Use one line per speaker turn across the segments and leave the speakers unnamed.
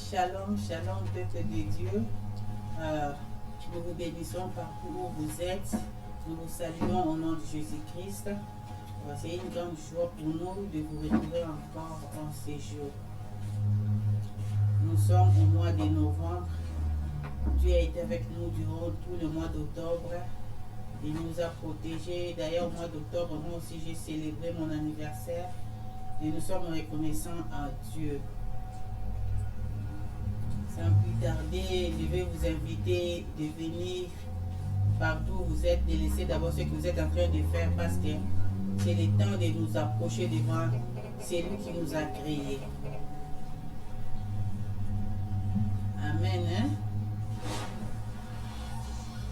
Shalom, shalom, peuple de Dieu. Nous vous bénissons partout où vous êtes. Nous vous saluons au nom de Jésus-Christ. C'est une grande joie pour nous de vous retrouver encore en ces jours. Nous sommes au mois de novembre. Dieu a été avec nous durant tout le mois d'octobre. Il nous a protégés. D'ailleurs, au mois d'octobre, moi aussi, j'ai célébré mon anniversaire. Et nous sommes reconnaissants à Dieu. Sans plus tarder, je vais vous inviter de venir partout où vous êtes, de laisser d'abord ce que vous êtes en train de faire parce que c'est le temps de nous approcher devant celui qui nous a créés. Amen. Hein?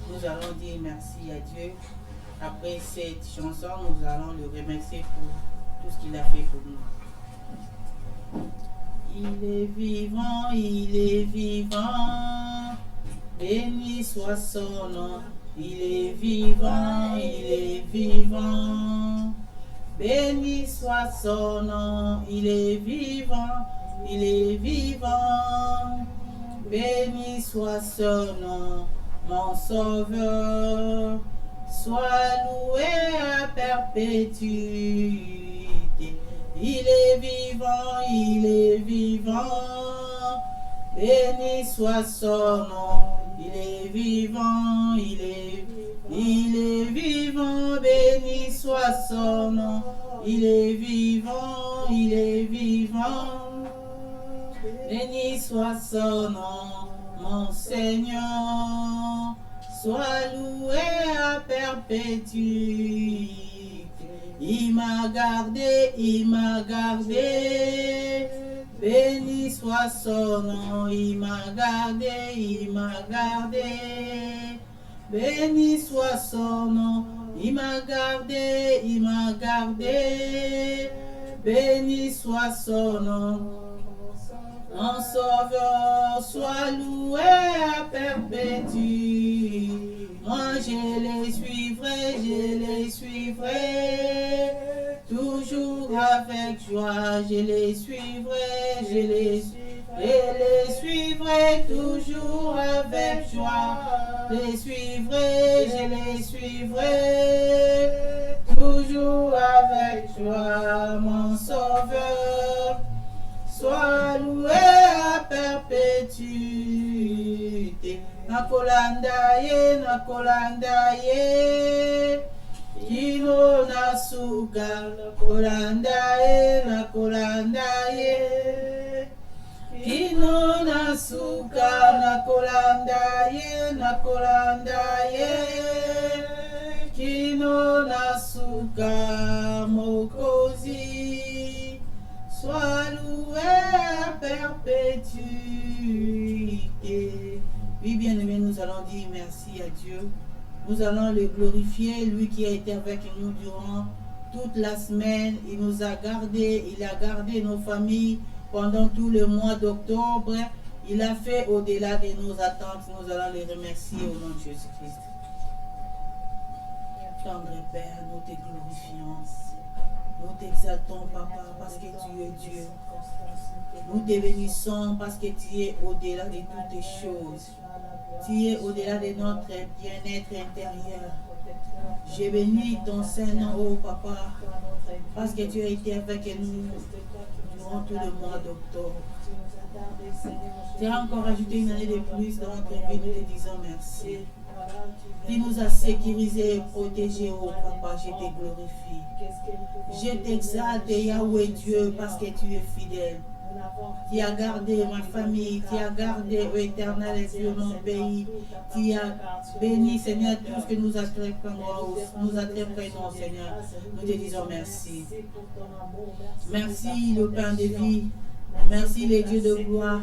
Nous allons dire merci à Dieu. Après cette chanson, nous allons le remercier pour tout ce qu'il a fait pour nous. Il est vivant, il est vivant, béni soit son nom. Il est vivant, il est vivant, béni soit son nom. Il est vivant, il est vivant, béni soit son nom. Mon sauveur, sois loué à perpétuité. Il est vivant, il est vivant, béni soit son nom. Il est vivant, il est vivant, béni soit son nom. Il est vivant, il est vivant, béni soit son nom. Mon Seigneur, sois loué à perpétuité. Il m'a gardé, béni soit son nom. Il m'a gardé, béni soit son nom. Il m'a gardé, béni soit son nom. Mon sauveur, sois loué à perpétuité. Moi je les suivrai, toujours avec joie. Je les suivrai, toujours avec joie. Je les suivrai, toujours avec joie. Mon sauveur, sois loué à perpétuité. Nakolandaye, Kino nasuka, nakolandaye, Kino nasuka, nakolandaye, Kino nasuka, mokozi, sois loué à perpétuité. Oui, bien-aimés, nous allons dire merci à Dieu. Nous allons le glorifier, lui qui a été avec nous durant toute la semaine. Il nous a gardés, il a gardé nos familles pendant tout le mois d'octobre. Il a fait au-delà de nos attentes. Nous allons le remercier au nom de Jésus-Christ. Tendre Père, nous te glorifions. Nous t'exaltons, Papa, parce que tu es Dieu. Nous te bénissons parce que tu es au-delà de toutes les choses. Tu es au-delà de notre bien-être intérieur. J'ai béni ton Saint-Nom, oh Papa, parce que tu as été avec nous durant tout le mois d'octobre. Tu as encore ajouté une année de plus dans notre vie, nous te disons merci. Tu nous as sécurisés et protégés, oh Papa, je te glorifie. Je t'exalte, Yahweh Dieu, parce que tu es fidèle. Tu as gardé ma famille, tu as gardé, ô Éternel Dieu, mon pays. Tu as béni, Seigneur, tout ce que nous entreprenons, Seigneur. Nous te disons merci. Merci, le pain de vie. Merci, les dieux de gloire.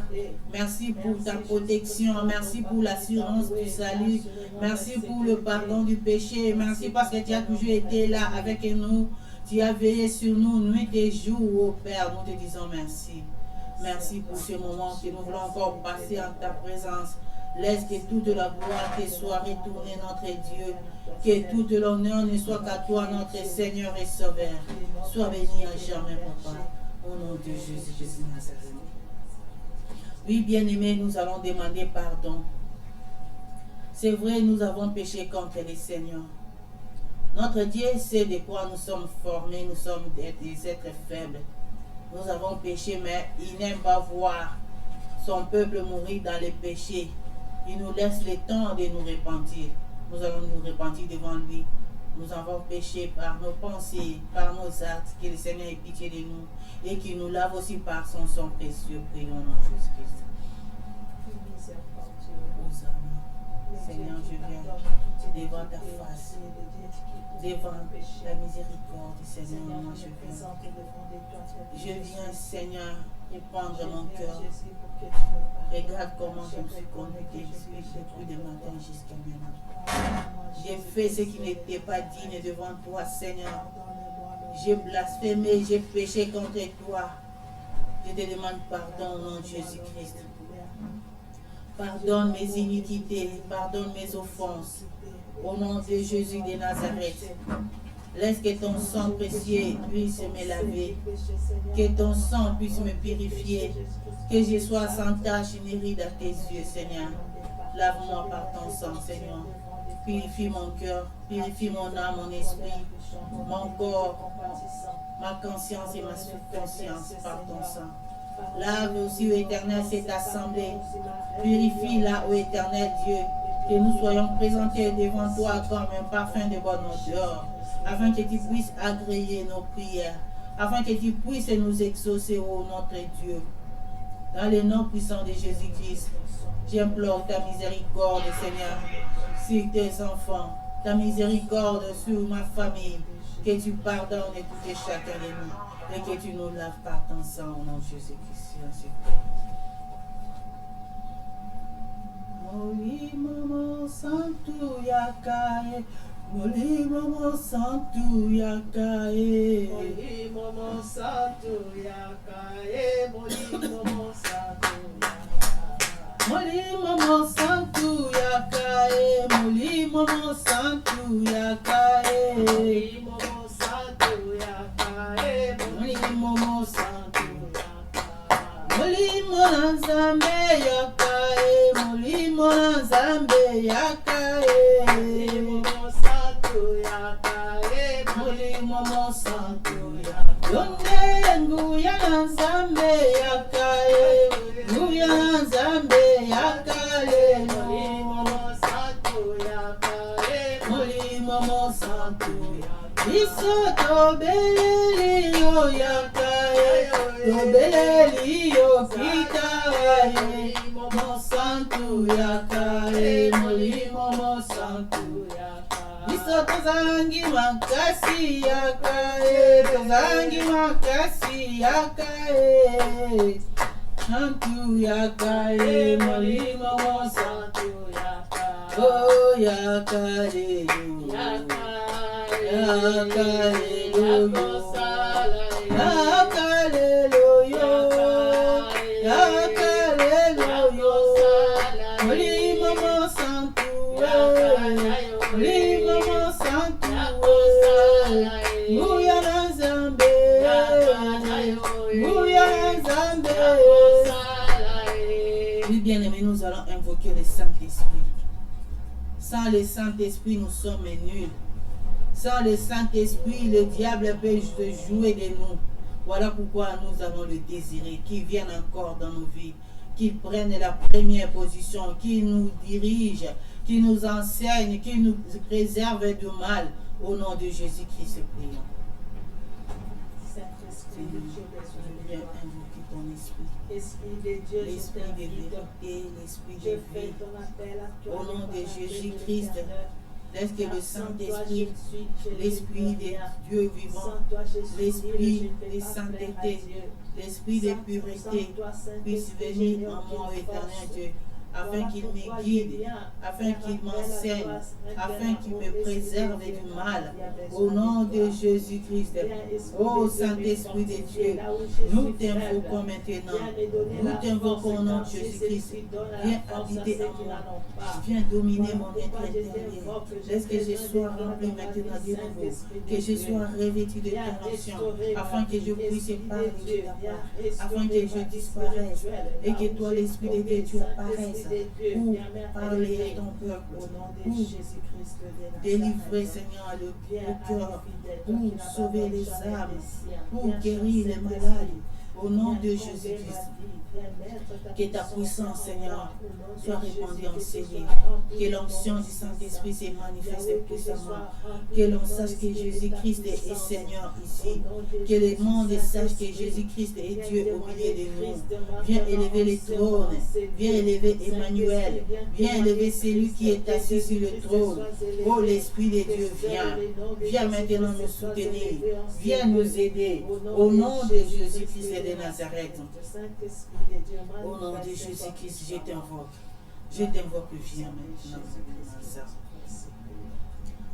Merci pour ta protection. Merci pour l'assurance du salut. Merci pour le pardon du péché. Merci parce que tu as toujours été là avec nous. Tu as veillé sur nous nuit et jour, ô Père. Nous te disons merci. Merci pour ce moment que nous voulons encore passer en ta présence. Laisse que toute la gloire te soit retournée, notre Dieu. Que toute l'honneur ne soit qu'à toi, notre Seigneur et Sauveur. Sois béni à jamais, Papa. Au nom de Jésus, Jésus Nazareth. Oui, bien-aimés, nous allons demander pardon. C'est vrai, nous avons péché contre le Seigneur. Notre Dieu sait de quoi nous sommes formés, nous sommes des êtres faibles. Nous avons péché, mais il n'aime pas voir son peuple mourir dans les péchés. Il nous laisse le temps de nous repentir. Nous allons nous repentir devant lui. Nous avons péché par nos pensées, par nos actes. Que le Seigneur ait pitié de nous et qu'il nous lave aussi par son sang précieux. Prions en Jésus-Christ. Seigneur, je viens devant ta face, devant la miséricorde, Seigneur, moi je viens, Seigneur, répandre mon cœur. Regarde comment je me suis conduite depuis le matin jusqu'à maintenant. J'ai fait ce qui n'était pas digne devant toi, Seigneur. J'ai blasphémé, j'ai péché contre toi. Je te demande pardon au nom de Jésus-Christ. Pardonne mes iniquités, pardonne mes offenses. Au nom de Jésus de Nazareth. Laisse que ton sang précieux puisse me laver. Que ton sang puisse me purifier. Que je sois sans tache ni ride à tes yeux, Seigneur. Lave-moi par ton sang, Seigneur. Purifie mon cœur, purifie mon âme, mon esprit, mon corps, ma conscience et ma subconscience par ton sang. Lave aussi, ô Éternel, cette assemblée. Purifie-la, ô Éternel Dieu, que nous soyons présentés devant toi comme un parfum de bonne odeur, afin que tu puisses agréer nos prières, afin que tu puisses nous exaucer, ô notre Dieu. Dans le nom puissant de Jésus-Christ, j'implore ta miséricorde, Seigneur, sur tes enfants, ta miséricorde sur ma famille, que tu pardonnes tout et chacun de nous, et que tu nous laves par ton sang, au nom de Jésus-Christ, ainsi que. Molimo santu yakae, molimo santu yakae,
molimo santu yakae, molimo santu yakae,
molimo santu yakae, molimo santu yakae,
molimo santu yakae,
molimo santu
yakae,
molimo nzambe yakae, molimo nzambe yakae,
molimo santu yakae,
molimo santu yakae, yonde nguya nzambe yakae, nguya nzambe yakae,
molimo santu yakae,
molimo santu biso tobeleli yo yakae, tobeleli yo kitae, molimo santu yakae, molimo santu yakae, biso tozangi makasi yakae, tozangi makasi yakae, santu yakae, molimo santu oh yakae, Oui, bien-aimés, nous allons invoquer le Saint-Esprit. Sans le Saint-Esprit, nous sommes nuls. Sans le Saint-Esprit, le diable peut jouer de nous. Voilà pourquoi nous avons le désirer qu'il vienne encore dans nos vies, qu'il prenne la première position, qu'il nous dirige, qu'il nous enseigne, qu'il nous préserve du mal. Au nom de Jésus-Christ, prions.
Saint-Esprit de Dieu,
Je viens invoquer ton esprit.
Esprit de Dieu,
L'esprit de vérité, l'esprit de vie. Au nom de Jésus-Christ, laisse que le Saint-Esprit, l'Esprit de Dieu vivant, l'Esprit de sainteté, l'Esprit de pureté puisse venir en moi, éternel Dieu, afin qu'il me guide, afin qu'il m'enseigne, afin qu'il me préserve du mal. Au nom de Jésus-Christ. Oh Saint-Esprit de Dieu, nous t'invoquons maintenant. Nous t'invoquons au nom de Jésus-Christ. Viens habiter en moi. Viens dominer mon être intérieur. Laisse que je sois rempli maintenant de nouveau. Que je sois revêtu de ton onction, afin que je puisse parler de ta part, afin que je disparaisse et que toi, l'Esprit de Dieu, tu apparaisses pour parler à ton peuple, pour délivrer, Seigneur, le cœur, pour sauver les âmes, pour guérir les malades. Au nom de Jésus-Christ, que ta puissance, Seigneur, soit répandue en ces lieux. Que l'onction du Saint-Esprit se manifeste puissamment. Que l'on sache que Jésus-Christ est Seigneur ici. Que le monde sache que Jésus-Christ est Dieu au milieu de nous. Viens élever les trônes. Viens élever Emmanuel. Viens élever celui qui est assis sur le trône. Oh, l'Esprit de Dieu, viens. Viens maintenant nous soutenir. Viens nous aider. Au nom de Jésus-Christ et de Nazareth. Au nom de Jésus-Christ, je t'invoque. Je t'invoque, viens maintenant.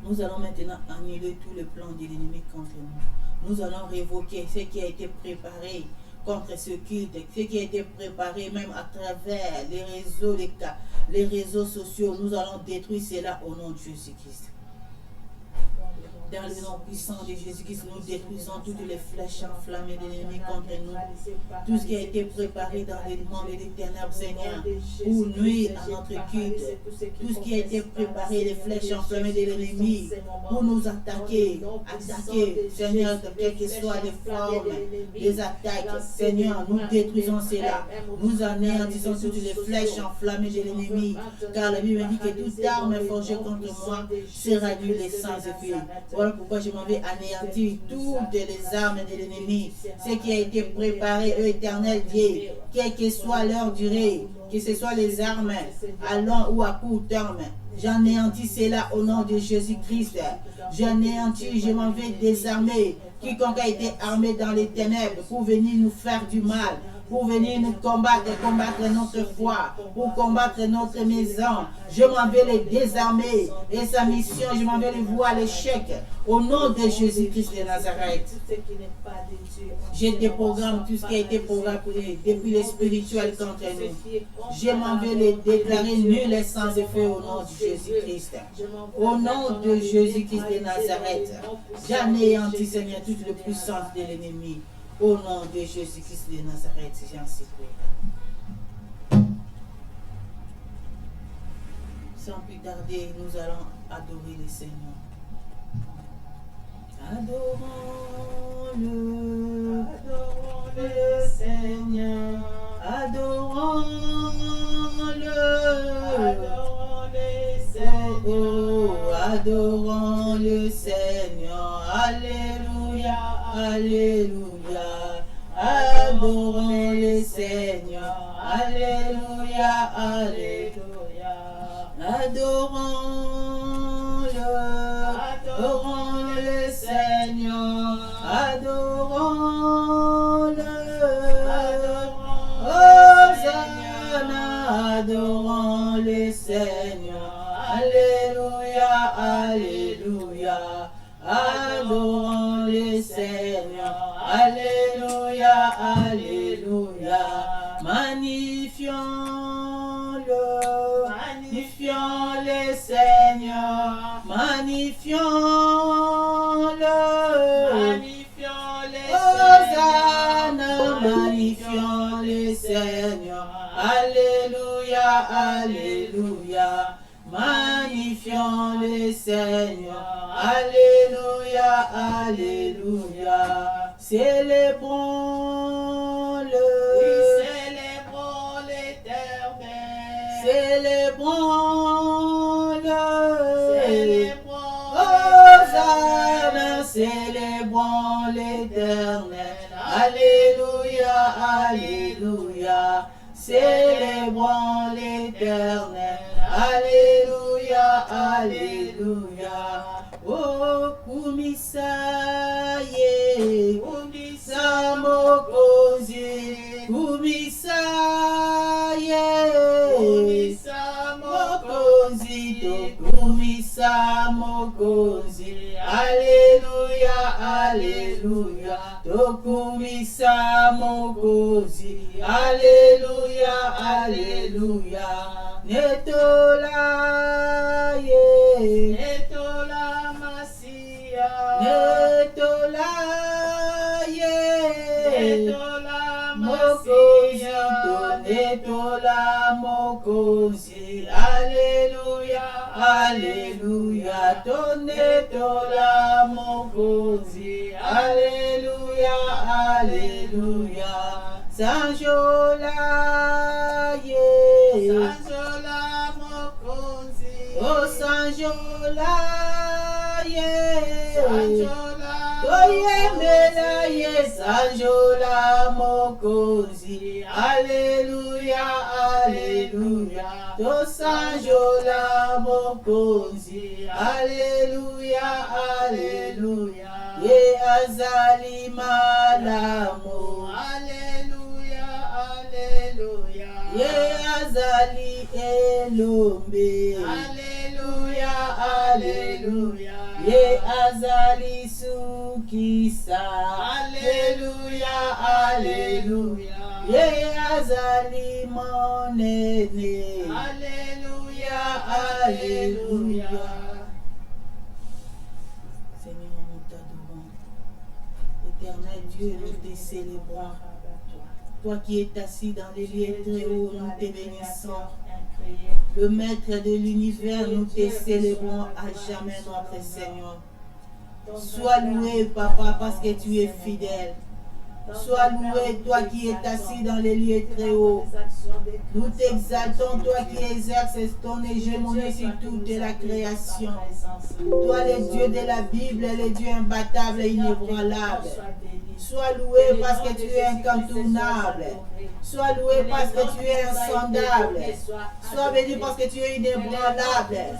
Nous allons maintenant annuler tout le plan de l'ennemi contre nous. Nous allons révoquer ce qui a été préparé contre ce culte, ce qui a été préparé même à travers les réseaux sociaux. Nous allons détruire cela au nom de Jésus-Christ. Dans le nom puissant de Jésus-Christ, nous détruisons toutes les flèches enflammées de l'ennemi contre nous. Tout ce qui a été préparé dans les mondes des ténèbres, Seigneur, pour nuire à notre culte. Tout ce qui a été préparé, les flèches enflammées de l'ennemi, pour nous attaquer, Seigneur, de quelles que soient les formes, les attaques. Seigneur, nous détruisons cela. Nous anéantissons toutes les flèches enflammées de l'ennemi. Car la Bible dit que toute arme forgée contre moi sera nulle sans effet. Voilà pourquoi je m'en vais anéantir toutes les armes de l'ennemi. Ce qui a été préparé, éternel Dieu, quelle que soit leur durée, que ce soit les armes à long ou à court terme. J'anéantis cela au nom de Jésus-Christ. J'anéantis, je m'en vais désarmer quiconque a été armé dans les ténèbres pour venir nous faire du mal, pour venir nous combattre notre foi, pour combattre notre maison. Je m'en vais les désarmer et sa mission, je m'en vais les voir à l'échec au nom de Jésus-Christ de Nazareth. Je déprogramme tout ce qui a été programmé depuis le spirituel contre nous. Je m'en vais les déclarer nuls et sans effet au nom de Jésus-Christ. Au nom de Jésus-Christ de Nazareth, j'anéantis, Seigneur, toute la puissance de l'ennemi. Au nom de Jésus-Christ de Nazareth, j'en suis prêt. Sans plus tarder, nous allons adorer le Seigneur. Adorons-le Seigneur. Adorons-le. Oh, adorons le Seigneur. Alléluia, alléluia. Adorons le Seigneur. Alléluia, alléluia. Adorons le Seigneur. Adorons-le. Hosanna, adorons le Seigneur. Alléluia, alléluia. Adorons le Seigneur. Alléluia, alléluia. Magnifions-le. Magnifions le Seigneur. Magnifions-le. Magnifions le Hosanna, magnifions le Seigneur. Alléluia, alléluia. Magnifions le Seigneur. Alléluia, alléluia. Célébrons-le. Célébrons l'Éternel. Célébrons-le. Célébrons Hosanna, célébrons l'Éternel. Alléluia, alléluia. Célébrons l'Éternel. Alléluia, alléluia. Oh, Kumisaye, Kumisamokozi, Kumisaye, Tokumisa mokozi, Alléluia, Alléluia. Netola ye,
Netola Masia,
Netola ye,
Netola
mokozi,
Masia,
Netola mokozi, Alléluia, Alléluia. Tonetola mokozi, Alléluia, Alléluia. Sanjola ye,
Sanjola Mokonzi,
oh Sanjola ye,
Sanjola
Toyemela ye, Sanjola mokozi, Alléluia, Alléluia. To Sanjola mokozi, Alléluia, Alléluia. Ye azali malamu,
Alléluia, Alléluia,
ye azali elombe,
Alléluia, Alléluia,
ye azali sukisa,
Alléluia, Alléluia,
ye azali monene,
Alléluia,
Alléluia.
Alléluia.
Seigneur, nous t'adorons. Éternel Dieu, nous te célébrons. Toi qui es assis dans les lieux très hauts, nous te bénissons. Le maître de l'univers, nous te célébrons à jamais, notre Seigneur. Sois loué, Papa, parce que tu es fidèle. Sois loué, toi qui es assis dans les lieux très hauts. Nous t'exaltons, toi qui exerces ton hégémonie sur toute la création. Toi, le Dieu de la Bible, le Dieu imbattable et inébranlable. Sois loué parce que tu es incontournable. Sois loué parce que tu es insondable. Sois béni parce que tu es inébranlable.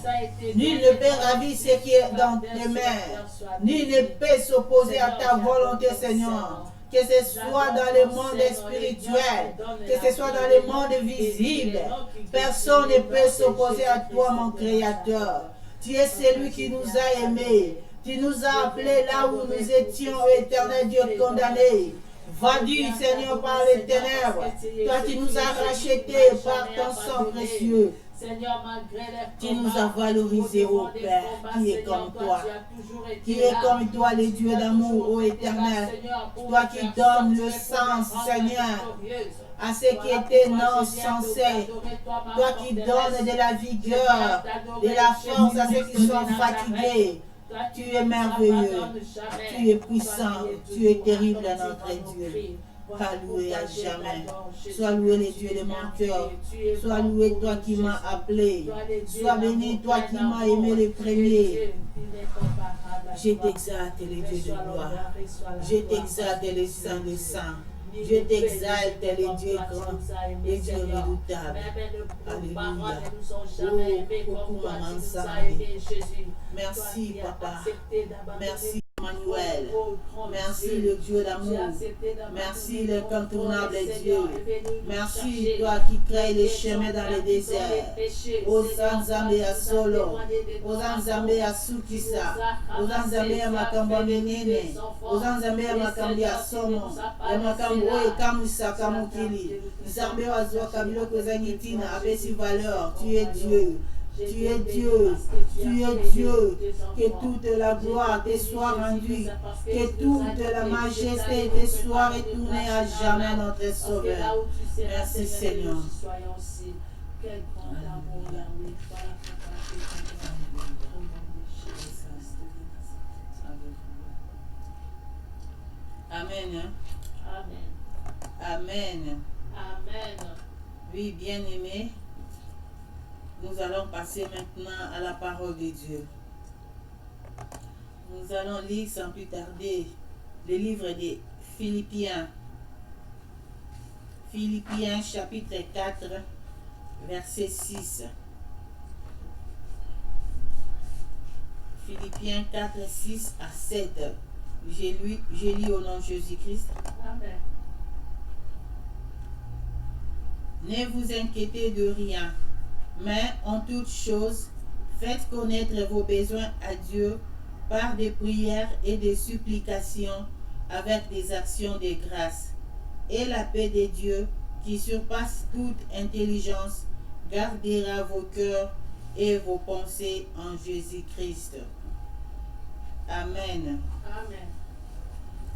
Nul ne peut ravir ce qui est dans tes mains. Nul ne peut s'opposer à ta volonté, Seigneur. Que ce soit dans le monde spirituel, que ce soit dans le monde visible, personne ne peut s'opposer à toi, mon Créateur. Tu es celui qui nous a aimés. Tu nous as appelés là où nous étions, éternel Dieu, condamnés. Vendus, Seigneur, par les ténèbres. Toi, tu nous as rachetés par ton sang précieux.
Seigneur, malgré les
Tu nous as valorisés, ô Père, qui est comme toi. Qui est comme toi, le Dieu d'amour, ô Éternel. Toi qui donnes le sens, Seigneur, à ce qui était non sensé. Toi qui donnes de la vigueur, de la force à ceux qui sont fatigués. Tu es merveilleux, tu es puissant, tu es terrible, notre Dieu. Sois loué à jamais. Sois loué le Dieu de mon cœur. Sois loué toi qui m'as appelé. Sois béni toi qui m'as aimé le premier. Je t'exalte le Dieu de gloire. Je t'exalte le Saint des Saints. Je t'exalte le Dieu grand, le Dieu redoutable. Alléluia. Oh, maman Samy. Merci Papa. Merci Emmanuel. Merci le Dieu d'amour. Merci l'incontournable Dieu. Merci toi qui crée les chemins dans le désert. Ozanzambe ya solo. Ozanzambe ya sukisa. Ozanzambe ya makambo menene. Ozanzambe ya makambo ya somo. Ya makambo oyo ekamwisaka mokili. Nzambe azwaka biloko ezangi ntina apesi valeur. Tu es Dieu. Tu es Dieu, tu es Dieu, que toute la gloire te soit rendue, que toute la majesté te soit retournée à jamais, notre Sauveur. Merci Seigneur. Amen. Amen.
Amen.
Oui, bien-aimé. Nous allons passer maintenant à la parole de Dieu. Nous allons lire sans plus tarder le livre des Philippiens. Philippiens chapitre 4, verset 6. Philippiens 4, 6 à 7. J'ai lu au nom de Jésus-Christ.
Amen.
Ne vous inquiétez de rien, mais en toute chose, faites connaître vos besoins à Dieu par des prières et des supplications avec des actions de grâce. Et la paix de Dieu, qui surpasse toute intelligence, gardera vos cœurs et vos pensées en Jésus-Christ. Amen.
Amen.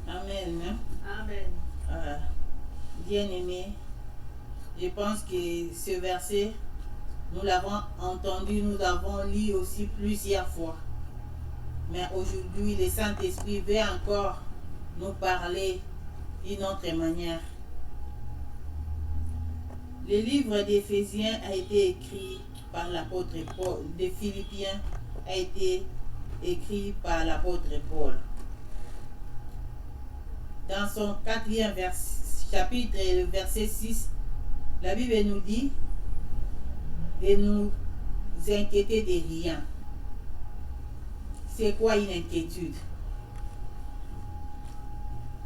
Amen.
Amen.
Bien-aimés, je pense que ce verset, nous l'avons entendu, nous l'avons lu aussi plusieurs fois. Mais aujourd'hui, le Saint-Esprit veut encore nous parler d'une autre manière. Le livre d'Éphésiens a été écrit par l'apôtre Paul, de Philippiens a été écrit par l'apôtre Paul. Dans son 4e chapitre, verset 6, la Bible nous dit de nous inquiéter de rien. C'est quoi une inquiétude?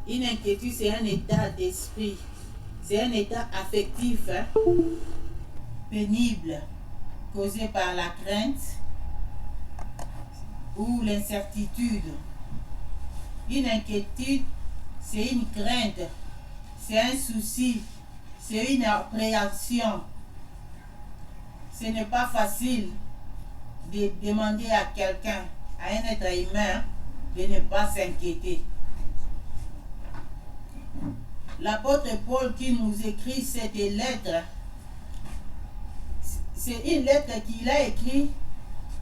Une inquiétude, c'est un état d'esprit, c'est un état affectif pénible, causé par la crainte ou l'incertitude. Une inquiétude, c'est une crainte, c'est un souci, c'est une appréhension. Ce n'est pas facile de demander à quelqu'un, à un être humain, de ne pas s'inquiéter. L'apôtre Paul qui nous écrit cette lettre, c'est une lettre qu'il a écrite.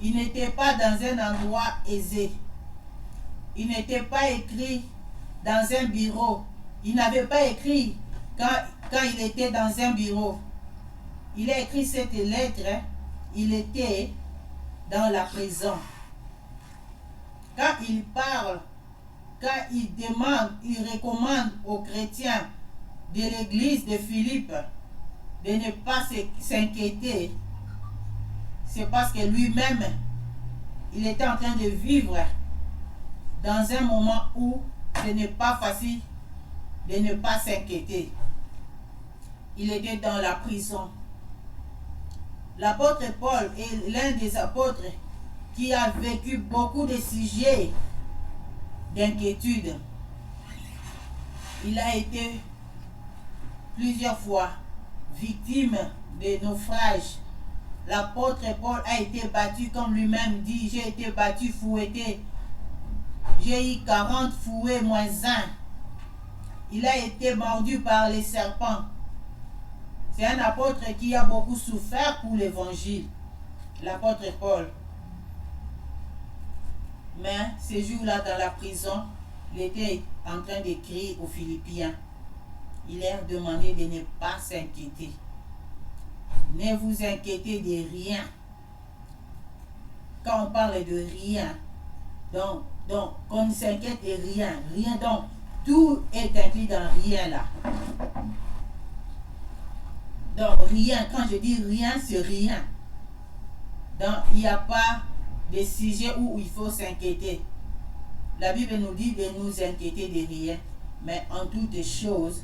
Il n'était pas dans un endroit aisé. Il n'était pas écrit dans un bureau. Il n'avait pas écrit quand il était dans un bureau. Il a écrit cette lettre, il était dans la prison. Quand il parle, quand il demande, il recommande aux chrétiens de l'église de Philippe de ne pas s'inquiéter, c'est parce que lui-même, il était en train de vivre dans un moment où ce n'est pas facile de ne pas s'inquiéter. Il était dans la prison. L'apôtre Paul est l'un des apôtres qui a vécu beaucoup de sujets d'inquiétude. Il a été plusieurs fois victime de naufrages. L'apôtre Paul a été battu, comme lui-même dit, j'ai été battu, fouetté. J'ai eu 40 fouets moins 1. Il a été mordu par les serpents. C'est un apôtre qui a beaucoup souffert pour l'évangile, l'apôtre Paul. Mais ce jour-là, dans la prison, il était en train d'écrire aux Philippiens. Il leur demandait de ne pas s'inquiéter. Ne vous inquiétez de rien. Quand on parle de rien, donc on ne s'inquiète de rien. Rien, donc tout est inclus dans rien là. Donc rien, quand je dis rien, c'est rien. Donc il n'y a pas de sujet où il faut s'inquiéter. La Bible nous dit de nous inquiéter de rien, mais en toutes choses,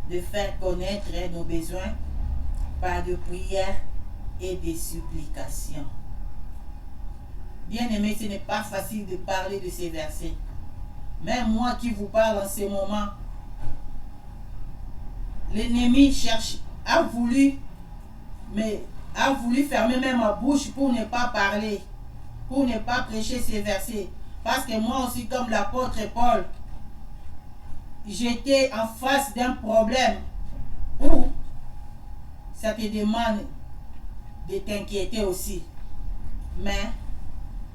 de faire connaître nos besoins par de prières et des supplications. Bien aimé, ce n'est pas facile de parler de ces versets. Même moi qui vous parle en ce moment, l'ennemi a voulu fermer même ma bouche pour ne pas parler, pour ne pas prêcher ces versets. Parce que moi aussi, comme l'apôtre Paul, j'étais en face d'un problème où ça te demande de t'inquiéter aussi. Mais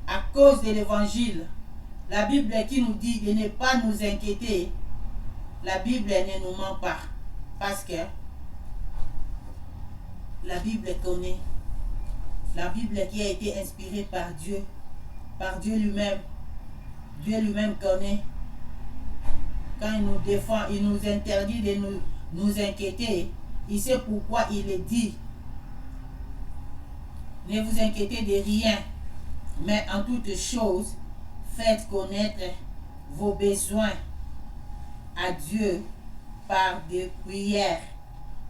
à cause de l'évangile, la Bible qui nous dit de ne pas nous inquiéter, la Bible ne nous ment pas. Parce que la Bible connaît. La Bible qui a été inspirée par Dieu lui-même. Dieu lui-même connaît. Quand il nous défend, il nous interdit de nous inquiéter. Il sait pourquoi il le dit. Ne vous inquiétez de rien, mais en toutes choses, faites connaître vos besoins à Dieu par des prières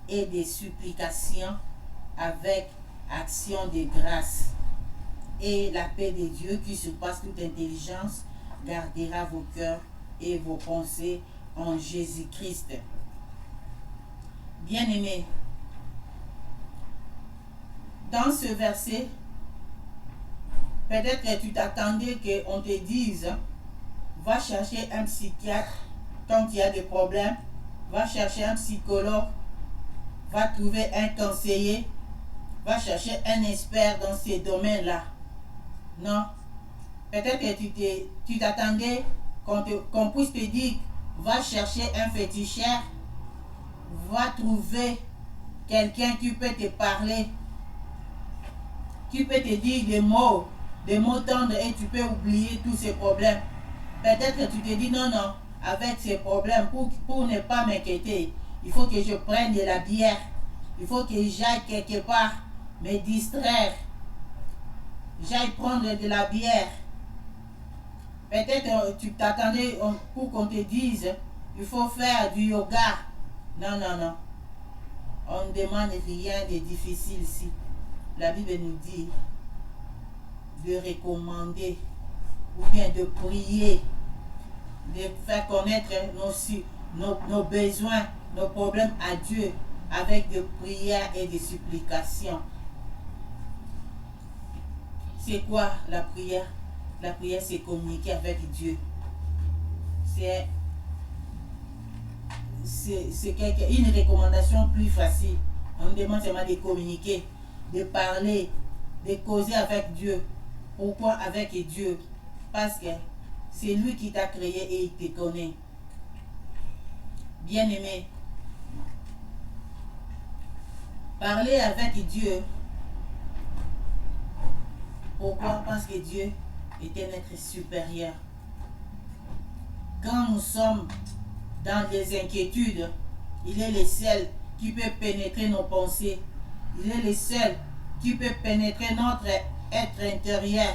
et des supplications avec action de grâce. Et la paix de Dieu qui surpasse toute intelligence gardera vos cœurs et vos pensées en Jésus-Christ. Bien-aimé, dans ce verset, peut-être que tu t'attendais qu'on te dise, va chercher un psychiatre quand il y a des problèmes, va chercher un psychologue, va trouver un conseiller, va chercher un expert dans ces domaines-là. Non. Peut-être que tu t'attendais qu'on puisse te dire, va chercher un féticheur, va trouver quelqu'un qui peut te parler, qui peut te dire des mots tendres et tu peux oublier tous ces problèmes. Peut-être que tu te dis non, avec ces problèmes, pour ne pas m'inquiéter, il faut que je prenne de la bière, il faut que j'aille quelque part me distraire, j'aille prendre de la bière. Peut-être tu t'attendais pour qu'on te dise, il faut faire du yoga. Non. On ne demande rien de difficile ici. La Bible nous dit de recommander ou bien de prier, de faire connaître nos besoins, nos problèmes à Dieu avec des prières et des supplications. C'est quoi la prière? La prière, c'est communiquer avec Dieu. C'est une recommandation plus facile. On nous demande seulement de communiquer, de parler, de causer avec Dieu. Pourquoi avec Dieu? Parce que c'est lui qui t'a créé et il te connaît. Bien-aimé, parler avec Dieu. Pourquoi? Parce que Dieu est un être supérieur. Quand nous sommes dans des inquiétudes, il est le seul qui peut pénétrer nos pensées. Il est le seul qui peut pénétrer notre être intérieur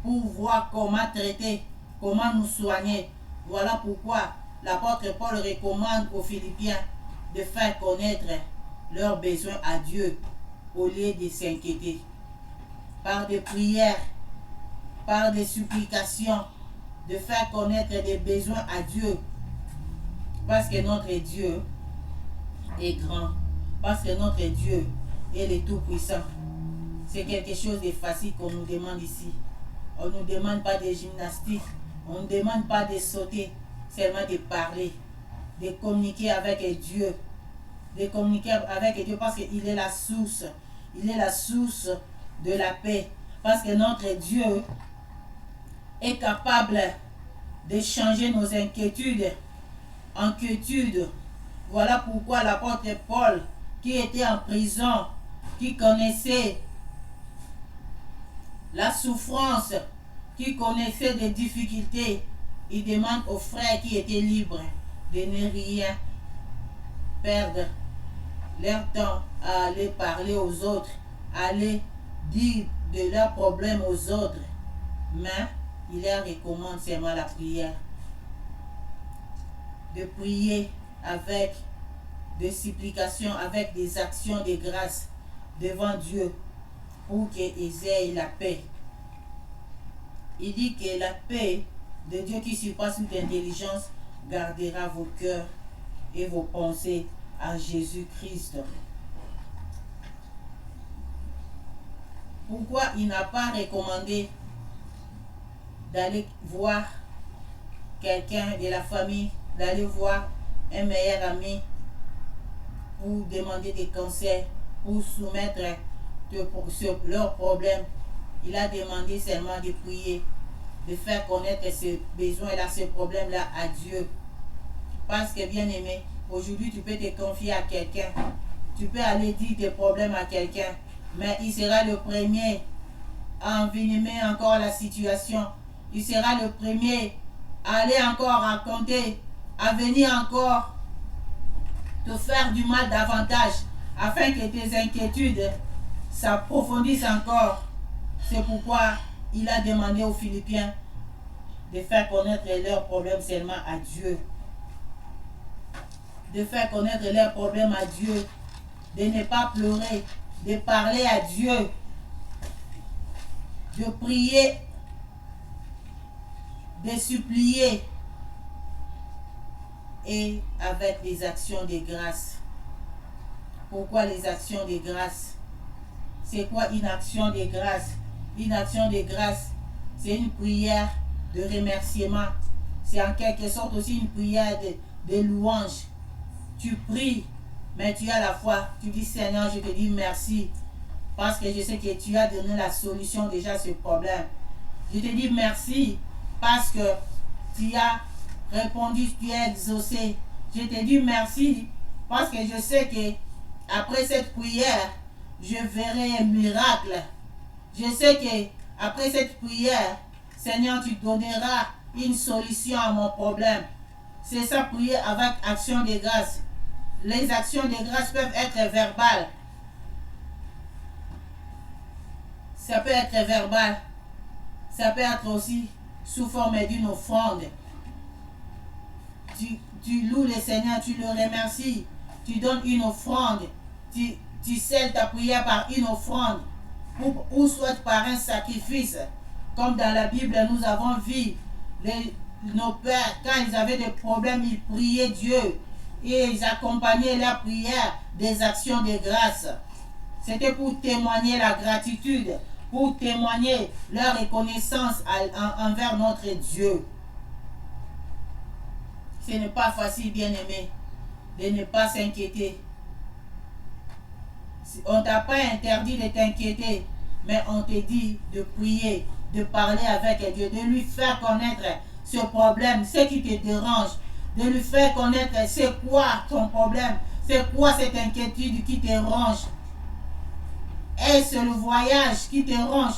pour voir comment traiter, comment nous soigner. Voilà pourquoi l'apôtre Paul recommande aux Philippiens de faire connaître leurs besoins à Dieu au lieu de s'inquiéter. Par des prières, par des supplications, de faire connaître des besoins à Dieu. Parce que notre Dieu est grand. Parce que notre Dieu est le Tout-Puissant. C'est quelque chose de facile qu'on nous demande ici. On ne nous demande pas de gymnastique. On ne demande pas de sauter. Seulement de parler. De communiquer avec Dieu. De communiquer avec Dieu parce qu'il est la source. Il est la source de la paix. Parce que notre Dieu est capable de changer nos inquiétudes en quiétude. Voilà pourquoi l'apôtre Paul, qui était en prison, qui connaissait la souffrance, qui connaissait des difficultés, il demande aux frères qui étaient libres de ne rien perdre leur temps à aller parler aux autres, à aller dire de leurs problèmes aux autres. Mais il leur recommande seulement la prière. De prier avec des supplications, avec des actions de grâce devant Dieu pour qu'ils aient la paix. Il dit que la paix de Dieu qui surpasse toute intelligence gardera vos cœurs et vos pensées en Jésus-Christ. Pourquoi il n'a pas recommandé d'aller voir quelqu'un de la famille, d'aller voir un meilleur ami pour demander des conseils, pour soumettre sur leurs problèmes? Il a demandé seulement de prier, de faire connaître ce besoin-là, ce problème-là à Dieu. Parce que, bien aimé, aujourd'hui tu peux te confier à quelqu'un, tu peux aller dire tes problèmes à quelqu'un, mais il sera le premier à envenimer encore la situation. Il sera le premier à aller encore raconter, à venir encore te faire du mal davantage, afin que tes inquiétudes s'approfondissent encore. C'est pourquoi il a demandé aux Philippiens de faire connaître leurs problèmes seulement à Dieu. De faire connaître leurs problèmes à Dieu. De ne pas pleurer. De parler à Dieu. De prier. De supplier. et avec les actions de grâce. Pourquoi les actions de grâce? C'est quoi une action de grâce? Une action de grâce, c'est une prière de remerciement. C'est en quelque sorte aussi une prière de louange. Tu pries, mais tu as la foi. Tu dis, Seigneur, je te dis merci. Parce que je sais que tu as donné la solution déjà à ce problème. Je te dis merci parce que tu as répondu, tu as exaucé. Je te dis merci parce que je sais que après cette prière, je verrai un miracle. Je sais que après cette prière, Seigneur, tu donneras une solution à mon problème. C'est ça, prier avec action de grâce. Les actions de grâce peuvent être verbales. Ça peut être verbal. Ça peut être aussi sous forme d'une offrande. Tu loues le Seigneur, tu le remercies. Tu donnes une offrande. Tu scelles ta prière par une offrande. Ou soit par un sacrifice. Comme dans la Bible, nous avons vu nos pères, quand ils avaient des problèmes, ils priaient Dieu. Et ils accompagnaient leur prière des actions de grâce. C'était pour témoigner la gratitude, pour témoigner leur reconnaissance envers notre Dieu. Ce n'est pas facile, bien-aimé, de ne pas s'inquiéter. On ne t'a pas interdit de t'inquiéter, mais on te dit de prier, de parler avec Dieu, de lui faire connaître ce problème, ce qui te dérange, de lui faire connaître c'est quoi ton problème, c'est quoi cette inquiétude qui te ronge. Est-ce le voyage qui te ronge?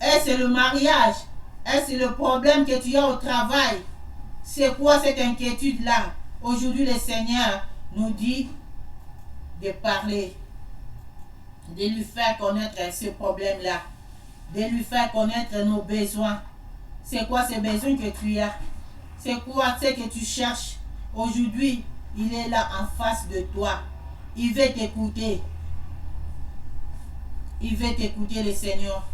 Est-ce le mariage? Est-ce le problème que tu as au travail? C'est quoi cette inquiétude-là? Aujourd'hui, le Seigneur nous dit de parler, de lui faire connaître ce problème-là, de lui faire connaître nos besoins. C'est quoi ces besoins que tu as? C'est quoi ce que tu cherches? Aujourd'hui, il est là en face de toi. Il veut t'écouter. Il veut t'écouter, le Seigneur.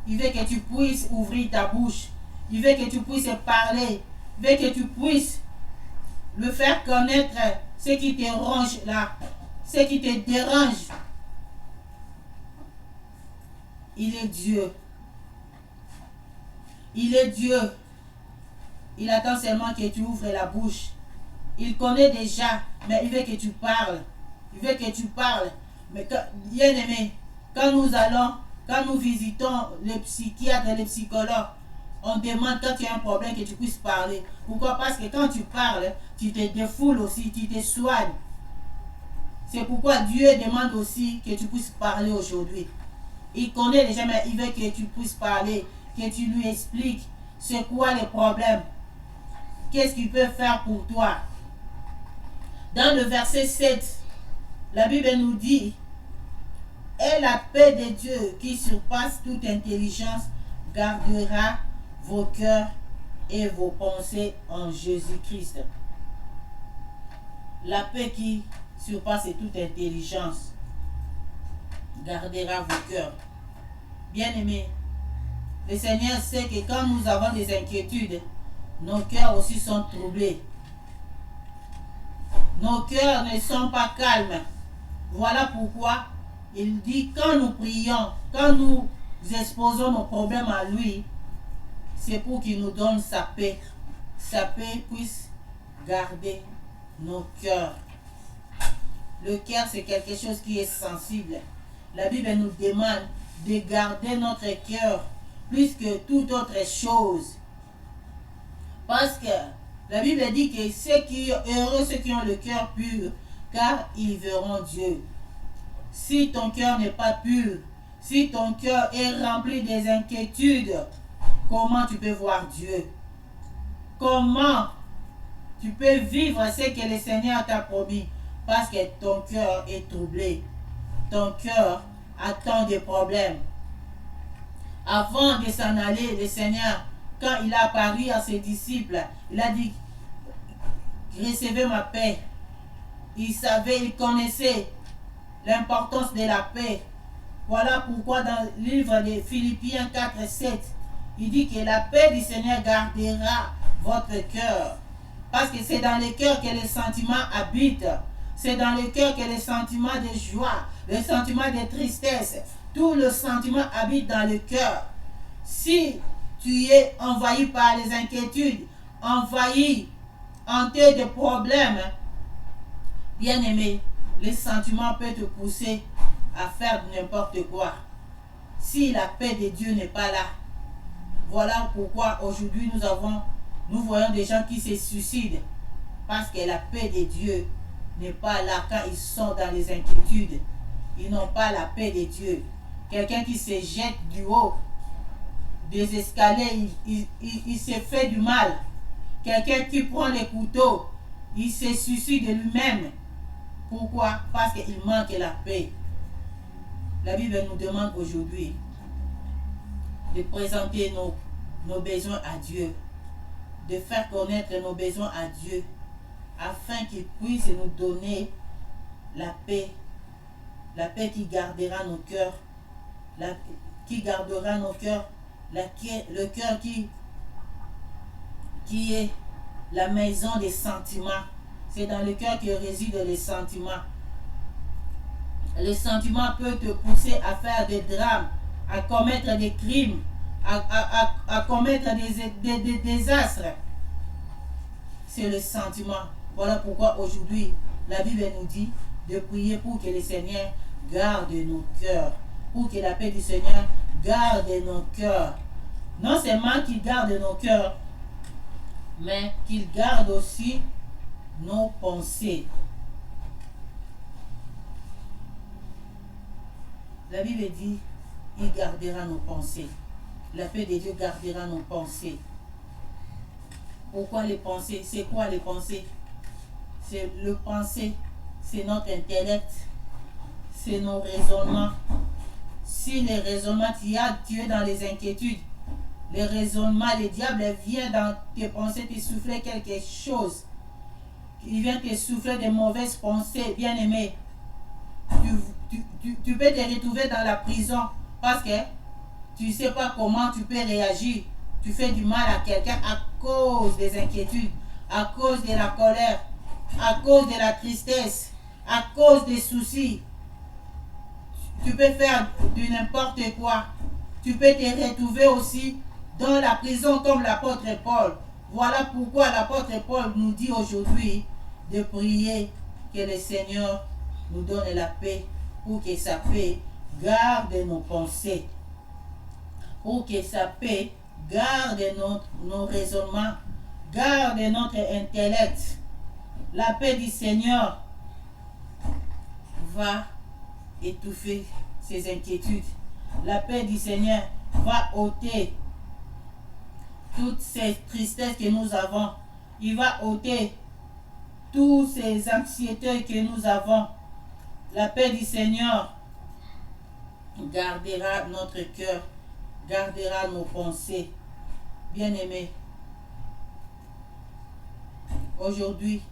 Il veut que tu puisses ouvrir ta bouche. Il veut que tu puisses parler. Il veut que tu puisses le faire connaître ce qui te ronge là, ce qui te dérange. Il est Dieu. Il est Dieu. Il attend seulement que tu ouvres la bouche. Il connaît déjà, mais il veut que tu parles. Il veut que tu parles. Mais bien aimé, quand nous visitons les psychiatres et les psychologues, on demande quand tu as un problème que tu puisses parler. Pourquoi? Parce que quand tu parles, tu te défoules aussi, tu te soignes. C'est pourquoi Dieu demande aussi que tu puisses parler aujourd'hui. Il connaît déjà, mais il veut que tu puisses parler, que tu lui expliques c'est quoi le problème. Qu'est-ce qu'il peut faire pour toi? Dans le verset 7, la Bible nous dit: et la paix de Dieu qui surpasse toute intelligence gardera vos cœurs et vos pensées en Jésus-Christ. La paix qui surpasse toute intelligence gardera vos cœurs. Bien-aimés, le Seigneur sait que quand nous avons des inquiétudes, nos cœurs aussi sont troublés. Nos cœurs ne sont pas calmes. Voilà pourquoi il dit, quand nous prions, quand nous exposons nos problèmes à lui, c'est pour qu'il nous donne sa paix. Sa paix puisse garder nos cœurs. Le cœur, c'est quelque chose qui est sensible. La Bible nous demande de garder notre cœur plus que toute autre chose. Parce que la Bible dit que heureux ceux qui ont le cœur pur, car ils verront Dieu. Si ton cœur n'est pas pur, si ton cœur est rempli des inquiétudes, comment tu peux voir Dieu? Comment tu peux vivre ce que le Seigneur t'a promis? Parce que ton cœur est troublé. Ton cœur attend des problèmes. Avant de s'en aller, le Seigneur, quand il a apparu à ses disciples, il a dit: recevez ma paix. Il savait, il connaissait l'importance de la paix. Voilà pourquoi dans le livre de Philippiens 4, 7, il dit que la paix du Seigneur gardera votre cœur Parce que c'est dans le cœur que les sentiments habitent. C'est dans le cœur que les sentiments de joie, les sentiments de tristesse, tout le sentiment habite dans le cœur. Si tu es envahi par les inquiétudes, envahi, hanté de problèmes, bien aimé, les sentiments peuvent te pousser à faire n'importe quoi. Si la paix de Dieu n'est pas là, voilà pourquoi aujourd'hui nous voyons des gens qui se suicident. Parce que la paix de Dieu n'est pas là quand ils sont dans les inquiétudes. Ils n'ont pas la paix de Dieu. Quelqu'un qui se jette du haut des escaliers, il se fait du mal. Quelqu'un qui prend les couteaux, il se suicide de lui-même. Pourquoi? Parce qu'il manque la paix. La Bible nous demande aujourd'hui de présenter nos besoins à Dieu, de faire connaître nos besoins à Dieu, afin qu'il puisse nous donner la paix qui gardera nos cœurs, qui gardera nos cœurs, le cœur qui est la maison des sentiments. C'est dans le cœur que résident les sentiments. Les sentiments peuvent te pousser à faire des drames, à commettre des crimes, à commettre des désastres. C'est le sentiment. Voilà pourquoi aujourd'hui, la Bible nous dit de prier pour que le Seigneur garde nos cœurs. Pour que la paix du Seigneur garde nos cœurs. Non seulement qu'il garde nos cœurs, mais qu'il garde aussi nos pensées. La Bible dit, il gardera nos pensées. La paix de Dieu gardera nos pensées. Pourquoi les pensées? C'est quoi les pensées? C'est le pensée, c'est notre intellect, c'est nos raisonnements. Si les raisonnements, tu es dans les inquiétudes, les raisonnements, le diable vient dans tes pensées te souffler quelque chose. Il vient te souffler de mauvaises pensées, bien aimé. Tu peux te retrouver dans la prison parce que tu ne sais pas comment tu peux réagir. Tu fais du mal à quelqu'un à cause des inquiétudes, à cause de la colère, à cause de la tristesse, à cause des soucis. Tu peux faire du n'importe quoi. Tu peux te retrouver aussi dans la prison comme l'apôtre Paul. Voilà pourquoi l'apôtre Paul nous dit aujourd'hui de prier que le Seigneur nous donne la paix, pour que sa paix garde nos pensées, pour que sa paix garde nos raisonnements, garde notre intellect. La paix du Seigneur va étouffer ces inquiétudes. La paix du Seigneur va ôter toutes ces tristesses que nous avons. Il va ôter toutes ces anxiétés que nous avons. La paix du Seigneur gardera notre cœur, gardera nos pensées. Bien-aimés, aujourd'hui,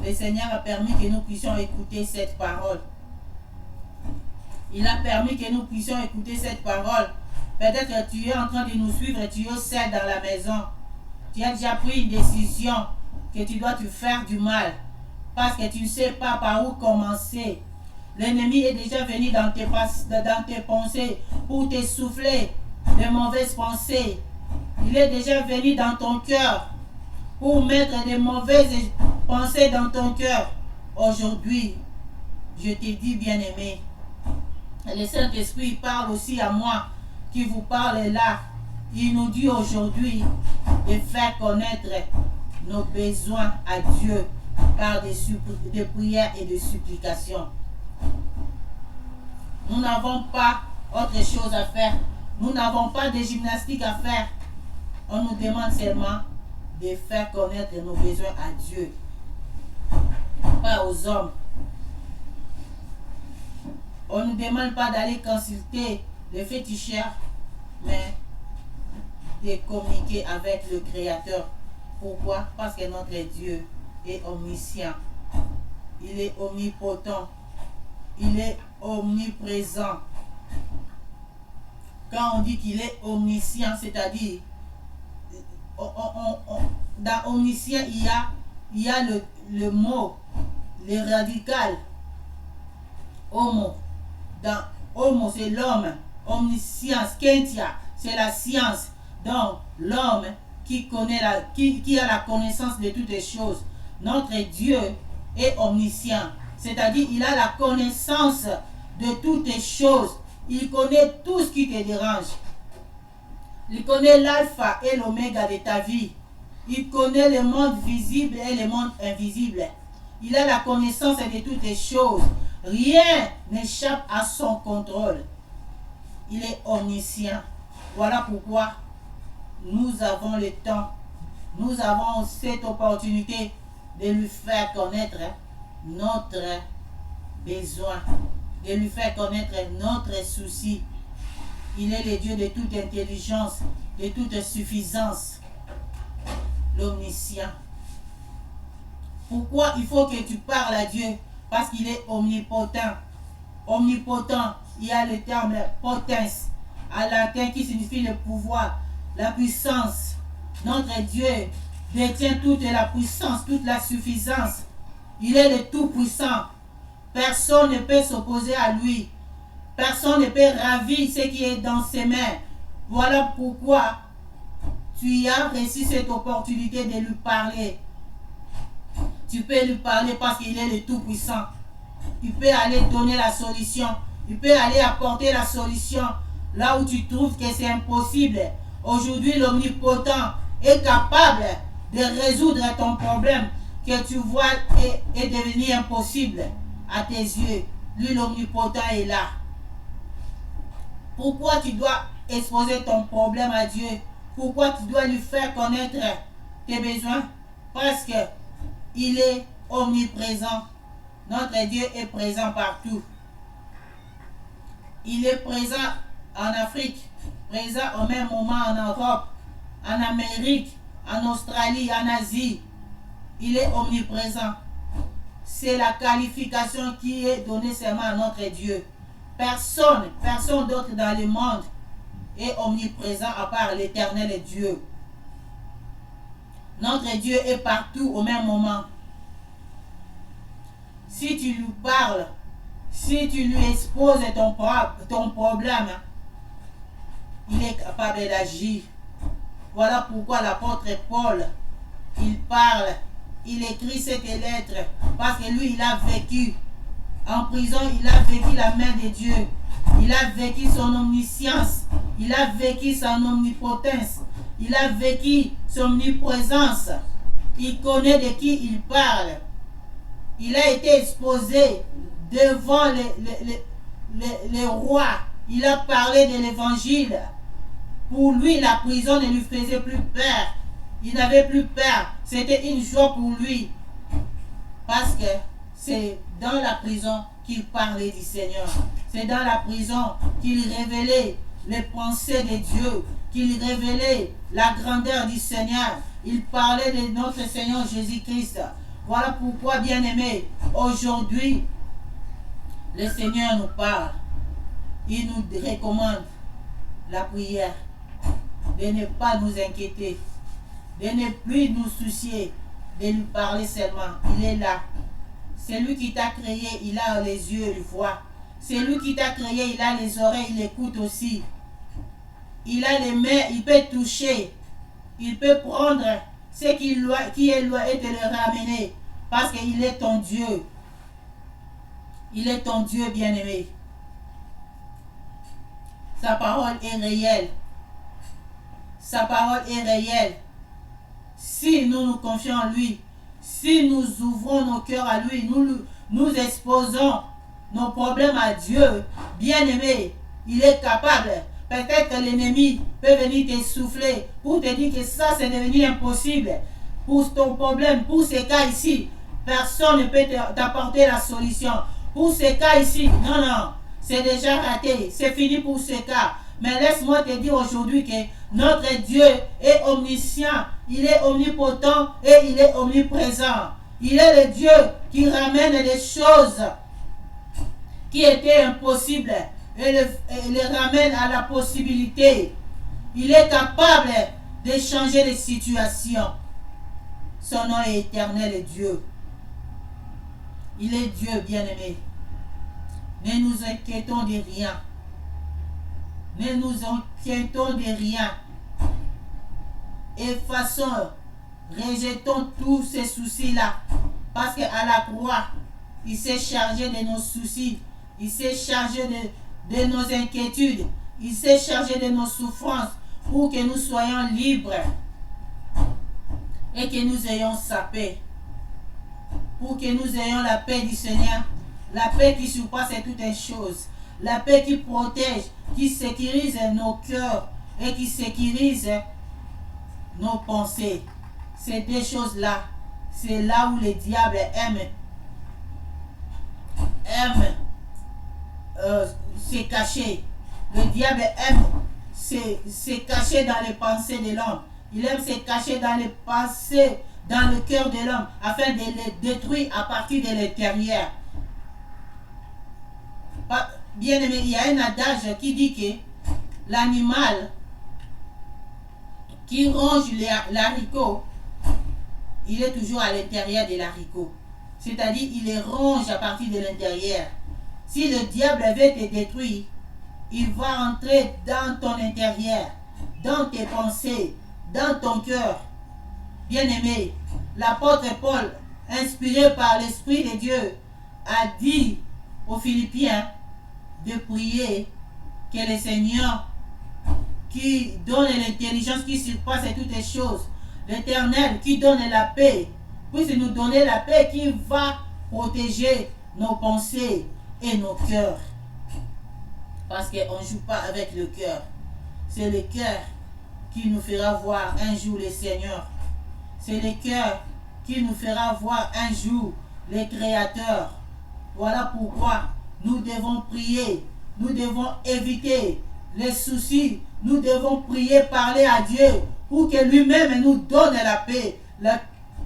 le Seigneur a permis que nous puissions écouter cette parole. Il a permis que nous puissions écouter cette parole. Peut-être que tu es en train de nous suivre et tu es seul dans la maison. Tu as déjà pris une décision que tu dois te faire du mal parce que tu ne sais pas par où commencer. L'ennemi est déjà venu dans tes pensées pour te souffler de mauvaises pensées. Il est déjà venu dans ton cœur pour mettre des mauvaises pensées dans ton cœur. Aujourd'hui, je te dis, bien-aimé, le Saint-Esprit parle aussi à moi qui vous parle là. Il nous dit aujourd'hui de faire connaître nos besoins à Dieu par des prières et des supplications. Nous n'avons pas autre chose à faire. Nous n'avons pas de gymnastique à faire. On nous demande seulement de faire connaître nos besoins à Dieu, pas aux hommes. On ne nous demande pas d'aller consulter les féticheurs, mais de communiquer avec le Créateur. Pourquoi? Parce que notre Dieu est omniscient. Il est omnipotent. Il est omniprésent. Quand on dit qu'il est omniscient, c'est-à-dire dans omniscient, il y a le mot, le radical, homo. Dans homo, c'est l'homme. Omniscience, kentia, c'est la science. Donc, l'homme qui a la connaissance de toutes les choses. Notre Dieu est omniscient. C'est-à-dire, il a la connaissance de toutes les choses. Il connaît tout ce qui te dérange. Il connaît l'alpha et l'oméga de ta vie. Il connaît le monde visible et le monde invisible. Il a la connaissance de toutes les choses. Rien n'échappe à son contrôle. Il est omniscient. Voilà pourquoi nous avons le temps, nous avons cette opportunité de lui faire connaître notre besoin, de lui faire connaître notre souci. Il est le Dieu de toute intelligence, de toute suffisance, l'omniscient. Pourquoi il faut que tu parles à Dieu? Parce qu'il est omnipotent. Omnipotent, il y a le terme potence, en latin qui signifie le pouvoir, la puissance. Notre Dieu détient toute la puissance, toute la suffisance. Il est le tout-puissant. Personne ne peut s'opposer à lui. Personne ne peut ravir ce qui est dans ses mains. Voilà pourquoi tu as reçu cette opportunité de lui parler. Tu peux lui parler parce qu'il est le tout-puissant. Il peut aller donner la solution. Il peut aller apporter la solution là où tu trouves que c'est impossible. Aujourd'hui, l'omnipotent est capable de résoudre ton problème que tu vois est devenu impossible à tes yeux. Lui, l'omnipotent est là. Pourquoi tu dois exposer ton problème à Dieu? Pourquoi tu dois lui faire connaître tes besoins? Parce que il est omniprésent. Notre Dieu est présent partout. Il est présent en Afrique, présent au même moment en Europe, en Amérique, en Australie, en Asie. Il est omniprésent. C'est la qualification qui est donnée seulement à notre Dieu. Personne d'autre dans le monde est omniprésent à part l'Éternel Dieu. Notre Dieu est partout au même moment. Si tu lui parles, si tu lui exposes ton problème, il est capable d'agir. Voilà pourquoi l'apôtre Paul, il parle, il écrit cette lettre, parce que lui, il a vécu. En prison, il a vécu la main de Dieu. Il a vécu son omniscience. Il a vécu son omnipotence. Il a vécu son omniprésence. Il connaît de qui il parle. Il a été exposé devant les rois. Il a parlé de l'évangile. Pour lui, la prison ne lui faisait plus peur. Il n'avait plus peur. C'était une joie pour lui. Parce que c'est dans la prison qu'il parlait du Seigneur. C'est dans la prison qu'il révélait les pensées de Dieu, qu'il révélait la grandeur du Seigneur. Il parlait de notre Seigneur Jésus-Christ. Voilà pourquoi, bien-aimés, aujourd'hui, le Seigneur nous parle. Il nous recommande la prière, de ne pas nous inquiéter, de ne plus nous soucier, de lui parler seulement. Il est là. C'est lui qui t'a créé, il a les yeux, il voit. C'est lui qui t'a créé, il a les oreilles, il écoute aussi. Il a les mains, il peut toucher. Il peut prendre ce qui est loin et te le ramener. Parce qu'il est ton Dieu. Il est ton Dieu bien-aimé. Sa parole est réelle. Sa parole est réelle. Si nous nous confions en lui, si nous ouvrons nos cœurs à lui, nous exposons nos problèmes à Dieu, bien-aimé, il est capable. Peut-être que l'ennemi peut venir t'essouffler pour te dire que ça c'est devenu impossible. Pour ton problème, pour ces cas ici, personne ne peut t'apporter la solution. Pour ces cas ici, non, c'est déjà raté, c'est fini pour ces cas. Mais laisse-moi te dire aujourd'hui que notre Dieu est omniscient, il est omnipotent et il est omniprésent. Il est le Dieu qui ramène les choses qui étaient impossibles et les ramène à la possibilité. Il est capable de changer les situations. Son nom est éternel et Dieu. Il est Dieu, bien-aimé. Ne nous inquiétons de rien. Ne nous inquiétons de rien. Effaçons, rejetons tous ces soucis-là. Parce qu'à la croix, il s'est chargé de nos soucis. Il s'est chargé de nos inquiétudes. Il s'est chargé de nos souffrances pour que nous soyons libres et que nous ayons sa paix. Pour que nous ayons la paix du Seigneur. La paix qui surpasse toutes les choses. La paix qui protège, qui sécurise nos cœurs et qui sécurise nos pensées. Ces deux choses-là, c'est là où le diable aime se cacher. Le diable aime se cacher dans les pensées de l'homme. Il aime se cacher dans les pensées, dans le cœur de l'homme, afin de les détruire à partir de l'intérieur. Bien aimé, il y a un adage qui dit que l'animal qui ronge l'haricot, il est toujours à l'intérieur de l'haricot. C'est-à-dire, il les ronge à partir de l'intérieur. Si le diable veut te détruire, il va entrer dans ton intérieur, dans tes pensées, dans ton cœur. Bien-aimé, l'apôtre Paul, inspiré par l'Esprit de Dieu, a dit aux Philippiens de prier que le Seigneur qui donne l'intelligence qui surpasse toutes les choses, l'Éternel qui donne la paix, puisse nous donner la paix qui va protéger nos pensées et nos cœurs. Parce qu'on ne joue pas avec le cœur. C'est le cœur qui nous fera voir un jour le Seigneur. C'est le cœur qui nous fera voir un jour le Créateur. Voilà pourquoi nous devons prier. Nous devons éviter les soucis. Nous devons prier, parler à Dieu pour que lui-même nous donne la paix. La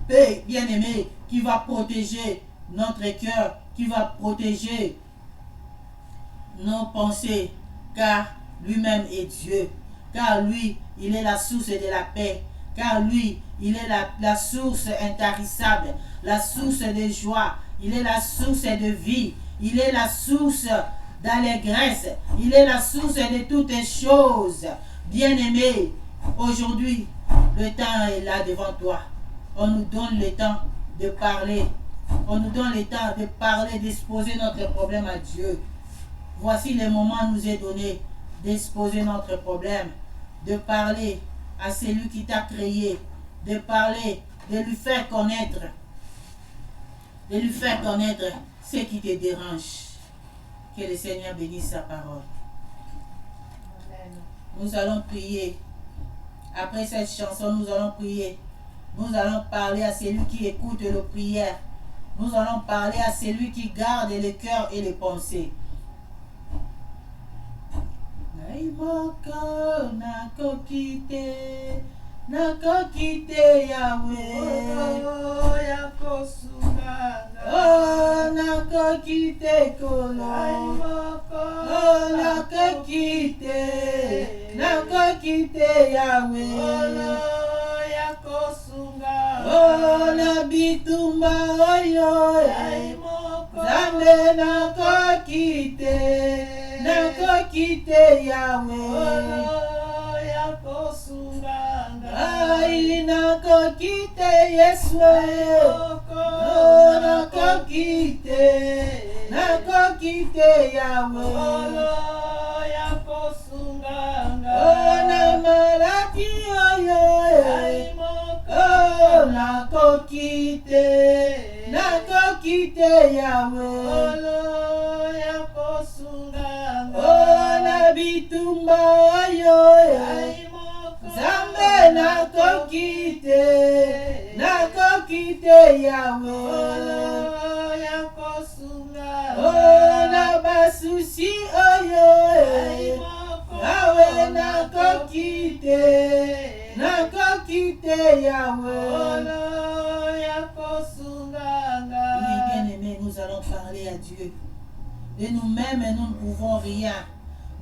paix, bien-aimée, qui va protéger notre cœur, qui va protéger nos pensées, car lui-même est Dieu, car lui, il est la source de la paix, car lui, il est la source intarissable, la source de joie, il est la source de vie, il est la source d'allégresse, il est la source de toutes les choses. Bien-aimé, aujourd'hui, le temps est là devant toi. On nous donne le temps de parler, on nous donne le temps de parler, d'exposer notre problème à Dieu. Voici le moment nous est donné d'exposer notre problème, de parler à celui qui t'a créé, de parler, de lui faire connaître ce qui te dérange. Que le Seigneur bénisse sa parole.
Amen.
Nous allons prier. Après cette chanson, nous allons prier. Nous allons parler à celui qui écoute nos prières. Nous allons parler à celui qui garde le cœur et les pensées. Naimoko nakokite, nakokite Yahweh.
Oh, yakosunganga.
Oh, nakokite kolo. Oh, nakokite, nakokite Yahweh.
Oh, yakosunganga.
Oh, nabitumba oyo. Zambe nakokite, nakokite Yahweh.
Oh, yakosunganga.
Ai nakokite Yesu. Oh, nakokite, nakokite Yahweh.
Oh, yakosunganga.
Oh, na malaki oyo. Oh, nakokite, nakokite Yahweh.
Oh, yakosunganga.
Oh, na bitumba oyo. Zambe nakokite, nakokite Yahweh.
Oh, yakosunganga.
Oh, na basusi oyo. Yahweh nakokite, nakokite Yahweh.
Oh, yakosunganga.
Oui, bien-aimés, nous allons parler à Dieu. De nous-mêmes, nous ne pouvons rien.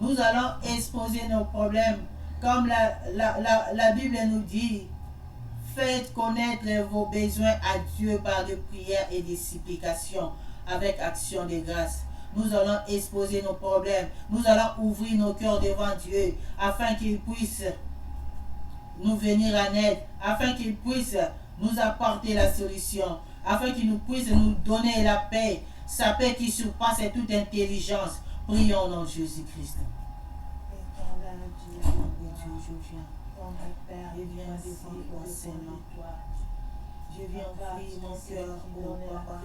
Nous allons exposer nos problèmes. Comme la Bible nous dit, Faites connaître vos besoins à Dieu par des prières et des supplications avec action de grâce. Nous allons exposer nos problèmes. Nous allons ouvrir nos cœurs devant Dieu afin qu'il puisse nous venir en aide, afin qu'il puisse nous apporter la solution, afin qu'il nous puisse nous donner la paix, sa paix qui surpasse toute intelligence. Prions au nom de Jésus-Christ.
Éternel Dieu,
Je viens.
Père,
Je viens devant toi, Seigneur. Je viens ouvrir mon cœur au Papa.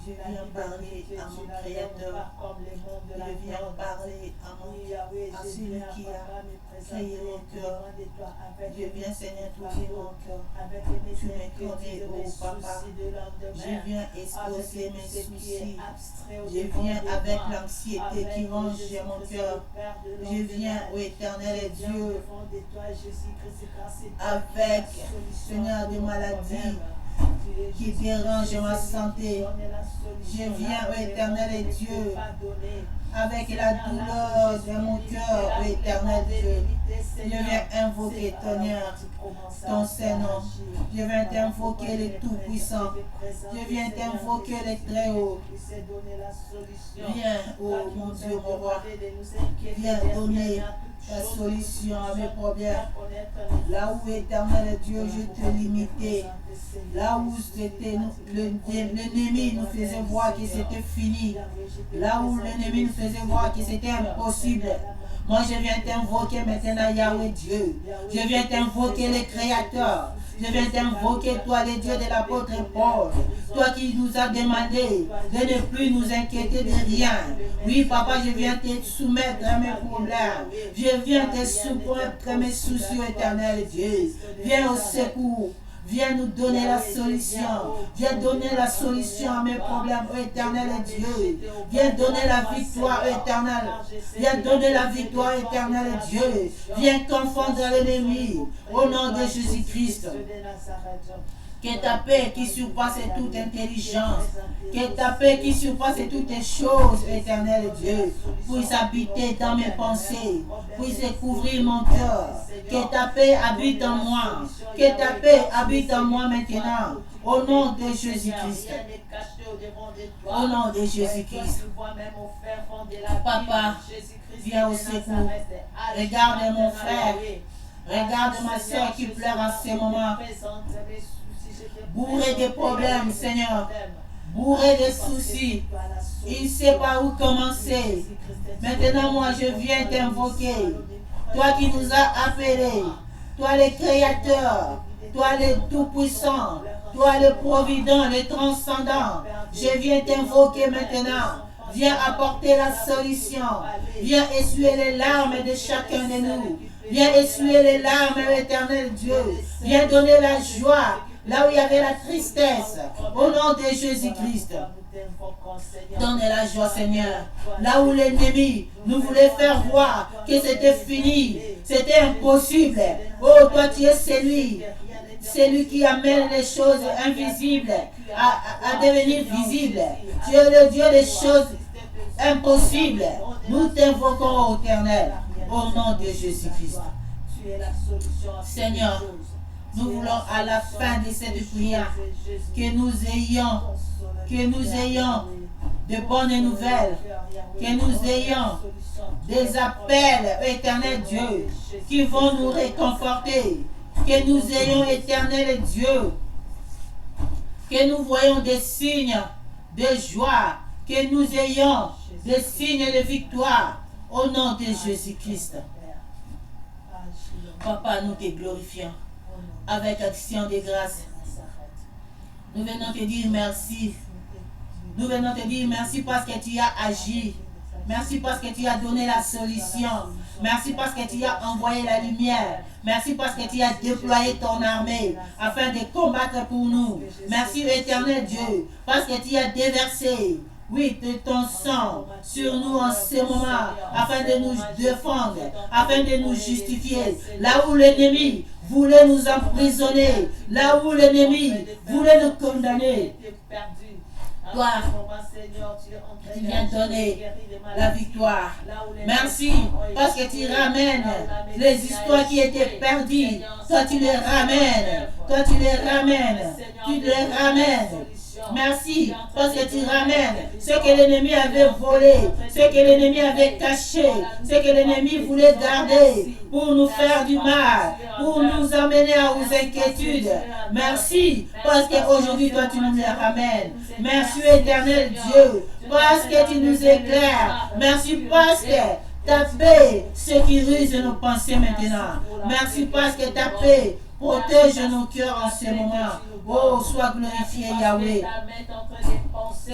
Je viens parler à mon Créateur. Je viens parler à celui qui a créé mon cœur. Je viens, Seigneur, toucher mon cœur. Tu me connais, oh Papa. Je viens exposer mes soucis. Je viens avec l'anxiété qui ronge mon cœur. Je viens, ô Éternel Dieu, avec, Seigneur, des maladies qui dérangent ma santé. Je viens, ô Éternel Dieu, avec la douleur de mon cœur, ô Éternel Dieu. Je viens invoquer ton Saint-Nom. Je viens t'invoquer le Tout-Puissant. Je viens t'invoquer le Très-Haut. Viens, ô mon Dieu, mon roi. Viens donner la solution à mes problèmes. Là où, Éternel Dieu, je te limitais. Là où l'ennemi nous faisait voir que c'était fini. Là où l'ennemi nous faisait voir que c'était impossible. Moi, je viens t'invoquer maintenant, Yahweh Dieu. Je viens t'invoquer le Créateur. Je viens t'invoquer, toi, le Dieu de l'apôtre Paul. Toi qui nous as demandé de ne plus nous inquiéter de rien. Oui, Papa, je viens te soumettre à mes problèmes. Je viens te soumettre à mes soucis, éternel Dieu. Viens au secours. Viens nous donner la solution. Viens donner la solution à mes problèmes, ô éternel Dieu. Viens donner la victoire, éternelle. Viens donner la victoire, éternel Dieu. Viens confondre l'ennemi. Au nom de Jésus-Christ. Que ta paix qui surpasse toute intelligence, que ta paix qui surpasse toutes les choses, éternel Dieu, puisse habiter dans mes pensées, puisse couvrir mon cœur. Que ta paix habite en moi, que ta paix habite en moi maintenant, au nom de Jésus-Christ. Au nom de Jésus-Christ. Papa, viens au secours. Regarde mon frère, regarde ma soeur qui pleure en ce moment. Bourré de problèmes, Seigneur. Bourré de soucis. Il ne sait pas où commencer. Maintenant, moi, je viens t'invoquer. Toi qui nous as appelés. Toi, le Créateur. Toi, le Tout-Puissant. Toi, le Provident, le Transcendant. Je viens t'invoquer maintenant. Viens apporter la solution. Viens essuyer les larmes de chacun de nous. Viens essuyer les larmes, éternel Dieu. Viens donner la joie. Là où il y avait la tristesse, au nom de Jésus-Christ, donne la joie, Seigneur. Là où l'ennemi nous voulait faire voir que c'était fini, c'était impossible. Oh, toi, tu es celui qui amène les choses invisibles à devenir visibles. Tu es le Dieu des choses impossibles. Nous t'invoquons, ô Éternel, au nom de Jésus-Christ. Seigneur, nous voulons à la fin de cette prière que nous ayons de bonnes nouvelles, que nous ayons des appels, éternel Dieu, qui vont nous réconforter, que nous ayons, éternel Dieu, que nous voyons des signes de joie, que nous ayons des signes de victoire, au nom de Jésus-Christ. Papa, nous te glorifions. Avec action de grâce. Nous venons te dire merci. Nous venons te dire merci parce que tu as agi. Merci parce que tu as donné la solution. Merci parce que tu as envoyé la lumière. Merci parce que tu as déployé ton armée afin de combattre pour nous. Merci éternel Dieu parce que tu as déversé, oui, de ton sang sur nous en ce moment afin de nous défendre, afin de nous justifier. Là où l'ennemi voulait nous emprisonner, là où l'ennemi voulait nous condamner. Toi, tu viens donner la victoire. Merci parce que tu ramènes les histoires qui étaient perdues. Toi, tu les ramènes. Toi, tu les ramènes. Tu les ramènes. Merci parce que tu ramènes ce que l'ennemi avait volé, ce que l'ennemi avait caché, ce que l'ennemi voulait garder pour nous faire du mal, pour nous amener aux inquiétudes. Merci parce qu'aujourd'hui, toi, tu nous les ramènes. Merci éternel Dieu parce que tu nous éclaires. Merci parce que ta paix sécurise nos pensées maintenant. Merci parce que ta paix protège nos cœurs en ce moment. Oh, sois glorifié Yahweh.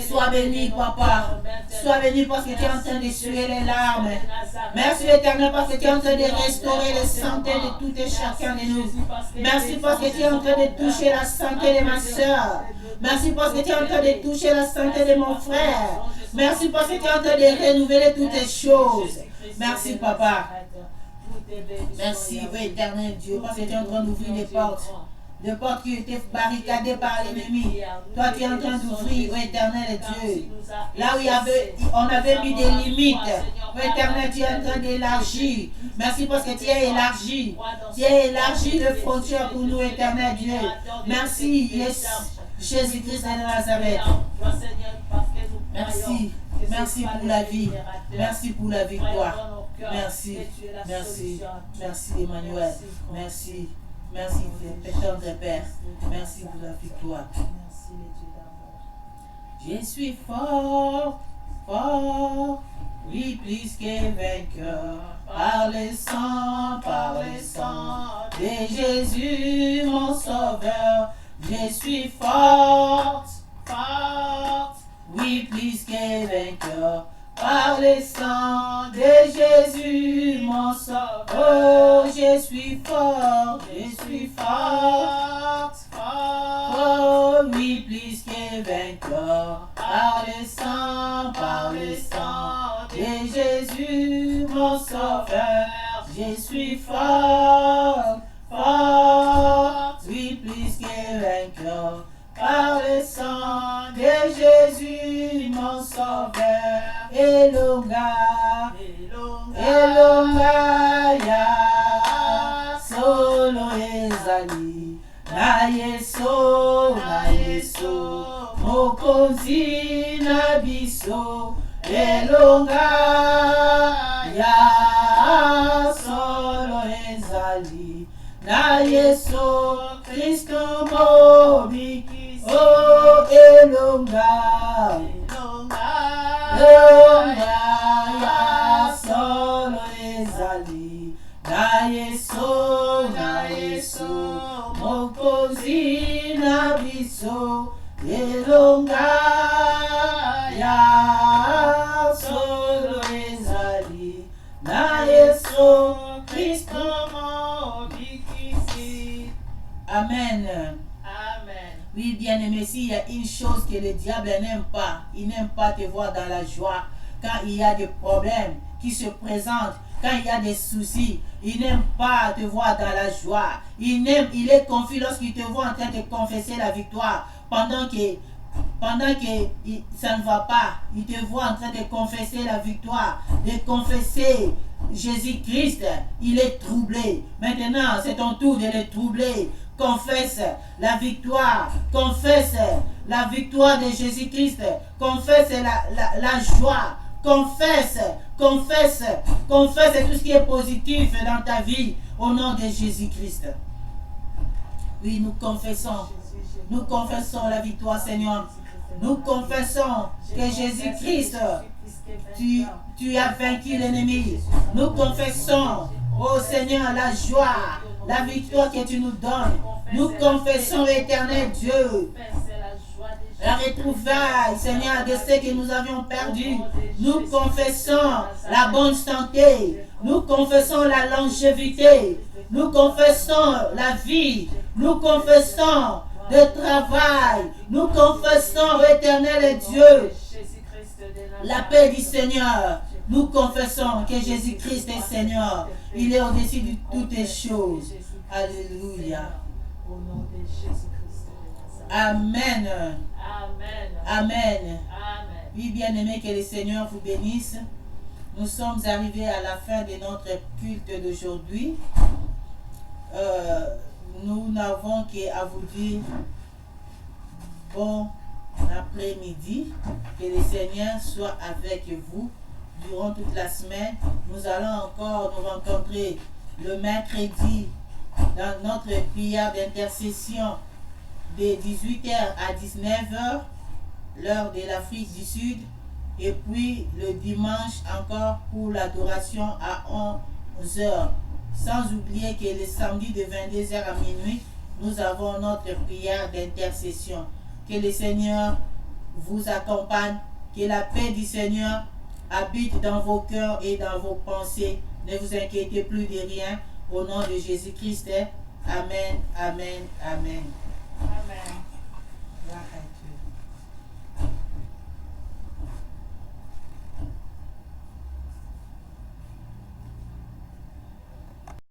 Sois béni Papa. Sois béni parce que tu es en train d'essuyer les larmes. Merci éternel parce que tu es en train de restaurer les santé de tout et chacun de nous. Merci parce que tu es en train de toucher la santé de ma soeur. Merci parce que tu es en train de toucher la santé de mon frère. Merci parce que tu es en train de renouveler toutes les choses. Merci Papa. Merci, oh éternel Dieu, parce que tu es en train d'ouvrir les portes qui étaient barricadées par l'ennemi. Toi, tu es en train d'ouvrir, oh éternel Dieu. Là où on avait mis des limites, oh éternel, tu es en train d'élargir. Merci parce que tu as élargi. Tu as élargi les frontières pour nous, éternel Dieu. Merci, Jésus-Christ de Nazareth. Merci. Merci pour la vie. Merci pour la victoire. Merci. Merci. Merci Emmanuel. Merci. Merci tendre Père. Merci pour la victoire. Je suis fort, fort, oui plus que vainqueur. Par le sang de Jésus mon sauveur. Je suis forte, forte, oui plus que vainqueur. Par le sang de Jésus, mon sauveur. Oh, je suis fort, fort. Oh, oui, plus que vainqueur. Par le sang de Jésus, mon sauveur. Je suis fort, fort. Oui, plus que vainqueur. Par le sang de Jésus, mon sauveur. Elonga, ya solo ezali na yeso mokonzi na biso. Elonga ya solo ezali na yeso Kristo mobiki. Oh, elonga ya solo ezali na yeso mokonzi na biso. Elonga ya solo ezali na yeso Kristo mobikisi. Amen. Oui, bien-aimé, s'il y a une chose que le diable n'aime pas, il n'aime pas te voir dans la joie. Quand il y a des problèmes qui se présentent, quand il y a des soucis, il n'aime pas te voir dans la joie. Il est confus lorsqu'il te voit en train de confesser la victoire. Pendant que ça ne va pas, il te voit en train de confesser la victoire, de confesser Jésus-Christ. Il est troublé. Maintenant, c'est ton tour de le troubler. Confesse la victoire de Jésus-Christ, confesse la joie, confesse tout ce qui est positif dans ta vie au nom de Jésus-Christ. Oui, nous confessons la victoire, Seigneur. Nous confessons que Jésus-Christ, tu as vaincu l'ennemi. Nous confessons, oh Seigneur, la joie, la victoire que tu nous donnes. Nous confessons, éternel Dieu, la retrouvaille, Seigneur, de ce que nous avions perdu. Nous confessons la bonne santé. Nous confessons la longévité. Nous confessons la vie. Nous confessons le travail. Nous confessons, éternel Dieu, la paix du Seigneur. Nous confessons que Jésus-Christ est Seigneur. Il est au-dessus de toutes les choses. Alléluia. Amen.
Amen.
Amen.
Amen.
Oui, bien-aimés, que le Seigneur vous bénisse. Nous sommes arrivés à la fin de notre culte d'aujourd'hui. Nous n'avons qu'à vous dire bon après-midi. Que le Seigneur soit avec vous durant toute la semaine. Nous allons encore nous rencontrer le mercredi dans notre prière d'intercession de 18h à 19h, l'heure de l'Afrique du Sud. Et puis le dimanche encore pour l'adoration à 11h. Sans oublier que le samedi de 22h à minuit, nous avons notre prière d'intercession. Que le Seigneur vous accompagne, que la paix du Seigneur habite dans vos cœurs et dans vos pensées. Ne vous inquiétez plus de rien. Au nom de Jésus-Christ. Amen, amen, amen.